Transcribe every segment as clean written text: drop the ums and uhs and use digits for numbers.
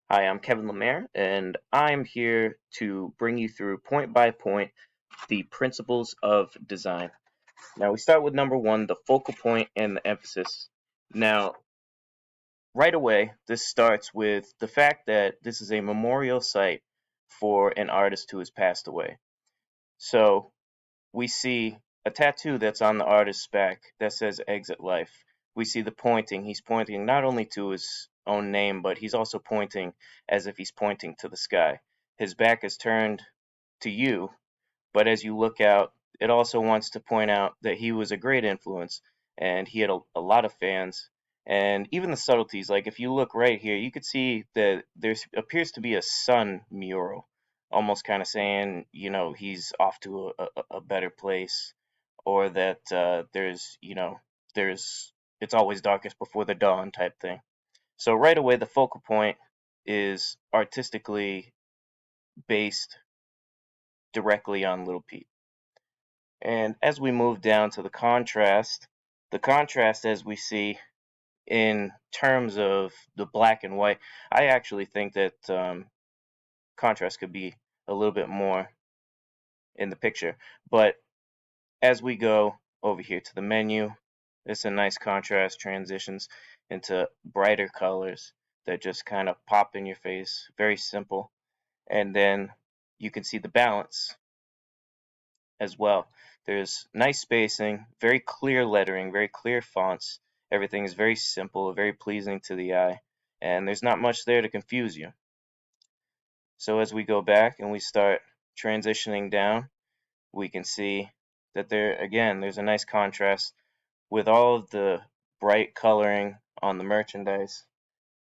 Hi, I'm Kevin Lemaire, and I'm here to bring you through point by point the principles of design. Now, we start with number one, the focal point and the emphasis. Now, right away, this starts with the fact that this is a memorial site for an artist who has passed away. So, we see a tattoo that's on the artist's back that says exit life. We see the pointing. He's pointing not only to his own name, but he's also pointing as if he's pointing to the sky. His back is turned to you, but as you look out, it also wants to point out that he was a great influence and he had a lot of fans. And even the subtleties, like if you look right here, you could see that there appears to be a sun mural, almost kind of saying, he's off to a better place, or that there's it's always darkest before the dawn type thing. So right away, the focal point is artistically based directly on Little Pete. And as we move down to the contrast as we see in terms of the black and white, I actually think that contrast could be a little bit more in the picture. But as we go over here to the menu, it's a nice contrast transitions into brighter colors that just kind of pop in your face. Very simple. And then you can see the balance as well. There's nice spacing, very clear lettering, very clear fonts. Everything is very simple, very pleasing to the eye, and there's not much there to confuse you. So as we go back and we start transitioning down, we can see that there's a nice contrast with all of the bright coloring on the merchandise.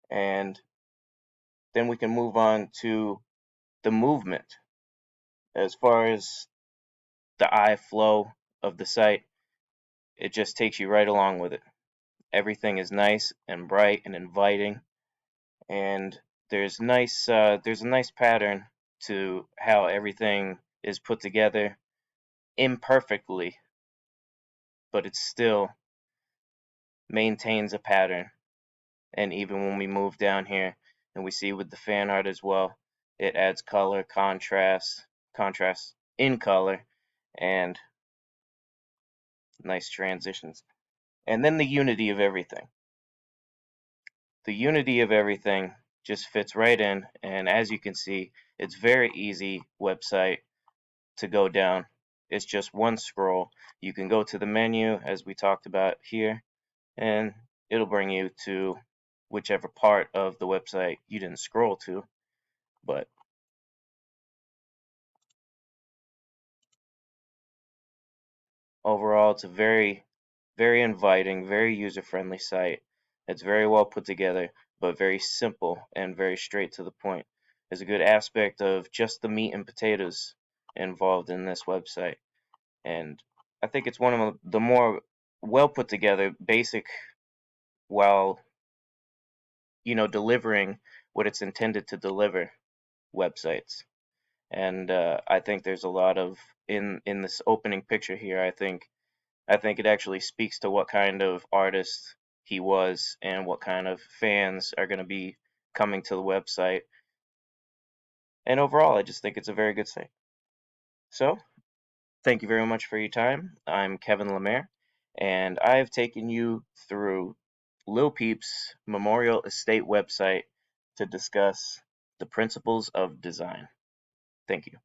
And then we can move on to the movement. As far as the eye flow of the site, it just takes you right along with it. Everything is nice and bright and inviting, and there's a nice pattern to how everything is put together imperfectly, but it still maintains a pattern. And even when we move down here and we see with the fan art as well, it adds color, contrast in color, and nice transitions. And then the unity of everything. The unity of everything just fits right in, and as you can see, it's very easy website to go down. It's just one scroll. You can go to the menu as we talked about here, and it'll bring you to whichever part of the website you didn't scroll to. But overall, it's a very, very inviting, very user-friendly site. It's very well put together, but very simple and very straight to the point. There's a good aspect of just the meat and potatoes involved in this website. And I think it's one of the more well put together, basic, while delivering what it's intended to deliver websites. And I think there's a lot of in this opening picture here. I think it actually speaks to what kind of artist he was and what kind of fans are going to be coming to the website. And overall, I just think it's a very good site. So, thank you very much for your time. I'm Kevin Lemaire, and I've taken you through Lil Peep's Memorial Estate website to discuss the principles of design. Thank you.